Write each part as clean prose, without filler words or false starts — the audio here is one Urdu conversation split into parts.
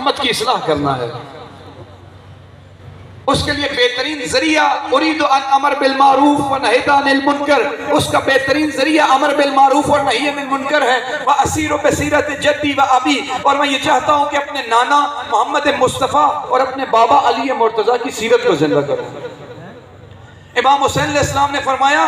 امت کی اصلاح کرنا ہے، اس کے لیے بہترین ذریعہ اريد ان امر بالمعروف ونهی عن المنکر، اس کا بہترین ذریعہ امر بالمعروف اور نہی عن المنکر ہے۔ واسیر بسیرت جدی و ابی، اور میں یہ چاہتا ہوں کہ اپنے نانا محمد مصطفیٰ اور اپنے بابا علی مرتضیٰ کی سیرت کو زندہ کروں۔ امام حسین علیہ السلام نے فرمایا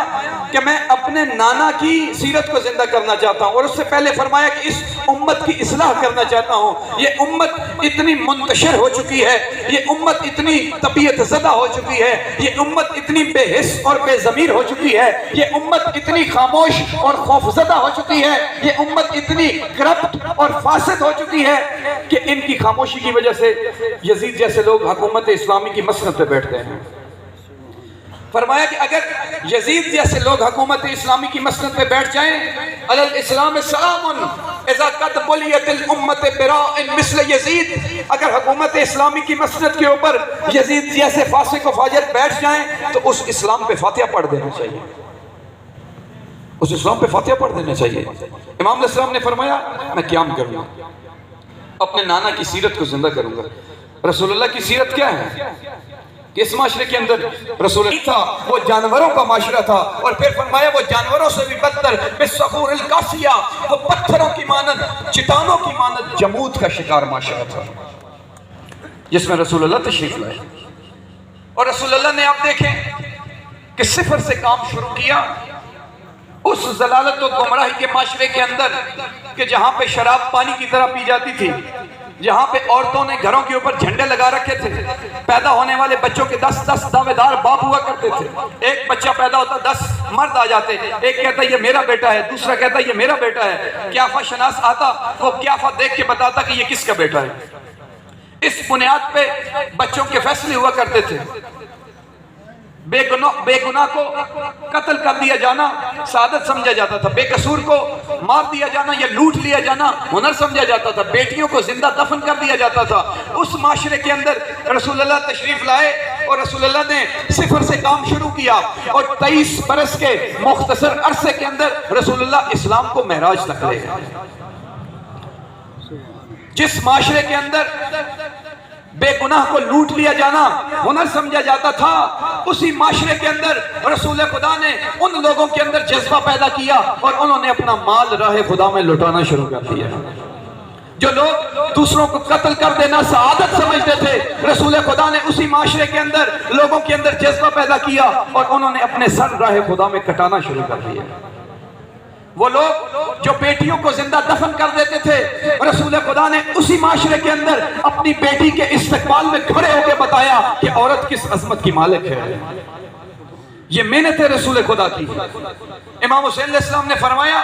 کہ میں اپنے نانا کی سیرت کو زندہ کرنا چاہتا ہوں، اور اس سے پہلے فرمایا کہ اس امت کی اصلاح کرنا چاہتا ہوں۔ یہ امت اتنی منتشر ہو چکی ہے، یہ امت اتنی طبیعت زدہ ہو چکی ہے، یہ امت اتنی بے حس اور بے ضمیر ہو چکی ہے، یہ امت اتنی خاموش اور خوفزدہ ہو چکی ہے، یہ امت اتنی کرپٹ اور فاسد ہو چکی ہے کہ ان کی خاموشی کی وجہ سے یزید جیسے لوگ حکومت اسلامی کی مسند پہ بیٹھتے ہیں۔ فرمایا کہ اگر یزید جیسے لوگ حکومت اسلامی کی مسند پہ بیٹھ جائیں، علی الاسلام سلام اذا قد بلیت الامت براء مثل یزید، اگر حکومت اسلامی کی مسند کے اوپر یزید جیسے فاسق و فاجر بیٹھ جائیں تو اس اسلام پہ فاتحہ پڑھ دینا چاہیے، اس اسلام پہ فاتحہ پڑھ دینا چاہیے۔ امام علیہ السلام نے فرمایا میں قیام کروں گا، اپنے نانا کی سیرت کو زندہ کروں گا۔ رسول اللہ کی سیرت کیا ہے؟ اس معاشرے کے اندر رسول اللہ تھا، وہ جانوروں کا معاشرہ تھا، اور پھر فرمایا وہ جانوروں سے بھی بدتر بالصخور القاسیہ، وہ پتھروں کی مانند، چٹانوں کی مانند جمود کا شکار معاشرہ تھا جس میں رسول اللہ تشریف لائے۔ اور رسول اللہ نے آپ دیکھیں کہ صفر سے کام شروع کیا اس ضلالت و گمراہی کے معاشرے کے اندر کہ جہاں پہ شراب پانی کی طرح پی جاتی تھی، جہاں پہ عورتوں نے گھروں کے اوپر جھنڈے لگا رکھے تھے، پیدا ہونے والے بچوں کے 10 دعوے دار باپ ہوا کرتے تھے، ایک بچہ پیدا ہوتا 10 مرد آ جاتے، ایک کہتا یہ میرا بیٹا ہے، دوسرا کہتا یہ میرا بیٹا ہے، قیافہ شناس آتا، وہ قیافہ دیکھ کے بتاتا کہ یہ کس کا بیٹا ہے۔ اس بنیاد پہ بچوں کے فیصلے ہوا کرتے تھے۔ بے گناہ کو قتل کر دیا جانا سعادت سمجھا جاتا تھا، بے قصور کو مار دیا جانا یا لوٹ لیا جانا ہنر سمجھا جاتا تھا، بیٹیوں کو زندہ دفن کر دیا جاتا تھا۔ اس معاشرے کے اندر رسول اللہ تشریف لائے اور رسول اللہ نے صفر سے کام شروع کیا، اور 23 برس کے مختصر عرصے کے اندر رسول اللہ اسلام کو معراج تک لے گئے۔ جس معاشرے کے اندر بے گناہ کو لوٹ لیا جانا ہنر سمجھا جاتا تھا، اسی معاشرے کے اندر رسول خدا نے ان لوگوں کے اندر جذبہ پیدا کیا اور انہوں نے اپنا مال راہ خدا میں لٹانا شروع کر دیا۔ جو لوگ دوسروں کو قتل کر دینا سعادت سمجھتے تھے، رسول خدا نے اسی معاشرے کے اندر لوگوں کے اندر جذبہ پیدا کیا اور انہوں نے اپنے سر راہ خدا میں کٹانا شروع کر دیا۔ وہ لوگ جو بیٹیوں کو زندہ دفن کر دیتے تھے، رسول خدا نے اسی معاشرے کے اندر اپنی بیٹی کے استقبال میں کھڑے ہو کے بتایا کہ عورت کس عظمت کی مالک ہے۔ یہ محنت ہے رسول خدا کی۔ امام حسین علیہ السلام نے فرمایا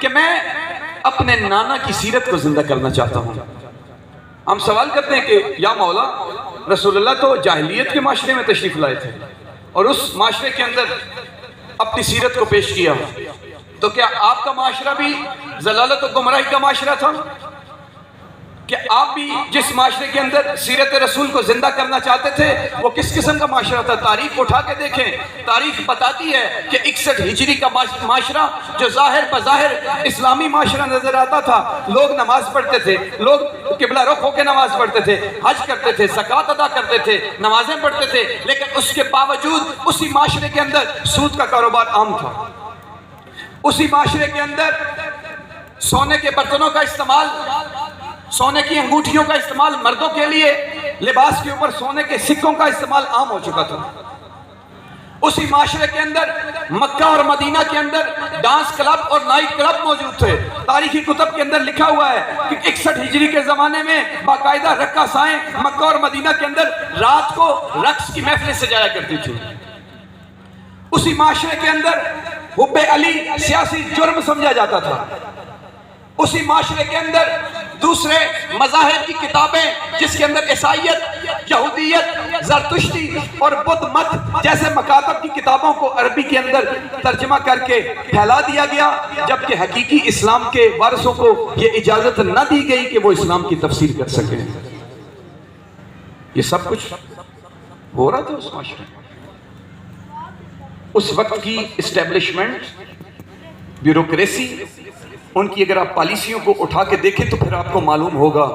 کہ میں اپنے نانا کی سیرت کو زندہ کرنا چاہتا ہوں۔ ہم سوال کرتے ہیں کہ یا مولا، رسول اللہ تو جاہلیت کے معاشرے میں تشریف لائے تھے اور اس معاشرے کے اندر اپنی سیرت کو پیش کیا، تو کیا آپ کا معاشرہ بھی ضلالت و گمراہی کا معاشرہ تھا؟ کہ آپ بھی جس معاشرے کے اندر سیرت رسول کو زندہ کرنا چاہتے تھے وہ کس قسم کا معاشرہ تھا؟ تاریخ اٹھا کے دیکھیں، تاریخ بتاتی ہے کہ 61 ہجری کا معاشرہ جو ظاہر بظاہر اسلامی معاشرہ نظر آتا تھا، لوگ نماز پڑھتے تھے، لوگ قبلہ رخ ہو کے نماز پڑھتے تھے، حج کرتے تھے، زکوٰۃ ادا کرتے تھے، نمازیں پڑھتے تھے، لیکن اس کے باوجود اسی معاشرے کے اندر سود کا کاروبار عام تھا۔ اسی معاشرے کے اندر سونے کے برتنوں کا استعمال، سونے کی انگوٹھیوں کا استعمال، مردوں کے لیے لباس کے اوپر سونے کے سکوں کا استعمال عام ہو چکا تھا۔ اسی معاشرے کے اندر مکہ اور مدینہ کے اندر ڈانس کلب اور نائٹ کلب موجود تھے۔ تاریخی کتب کے اندر لکھا ہوا ہے کہ 61 ہجری کے زمانے میں باقاعدہ رقاصائیں مکہ اور مدینہ کے اندر رات کو رقص کی محفلیں سجایا کرتی تھی۔ اسی معاشرے کے اندر حب علی سیاسی جرم سمجھا جاتا تھا۔ اسی معاشرے کے اندر دوسرے مذاہب کی کتابیں جس کے اندر عیسائیت، یہودیت، زرتشتی اور بدھ مت جیسے مکاتب کی کتابوں کو عربی کے اندر ترجمہ کر کے پھیلا دیا گیا، جبکہ حقیقی اسلام کے وارثوں کو یہ اجازت نہ دی گئی کہ وہ اسلام کی تفسیر کر سکیں۔ یہ سب کچھ ہو رہا تھا اس معاشرے میں۔ اس وقت کی اسٹیبلشمنٹ، بیوروکریسی ان کی اگر آپ پالیسیوں کو اٹھا کے دیکھیں تو پھر آپ کو معلوم ہوگا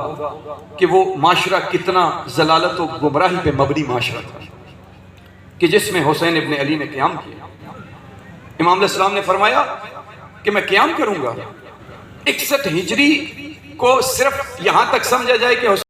کہ وہ معاشرہ کتنا ضلالت و گمراہی پہ مبنی معاشرہ تھا کہ جس میں حسین ابن علی نے قیام کیا۔ امام علیہ السلام نے فرمایا کہ میں قیام کروں گا۔ 61 ہجری کو صرف یہاں تک سمجھا جائے کہ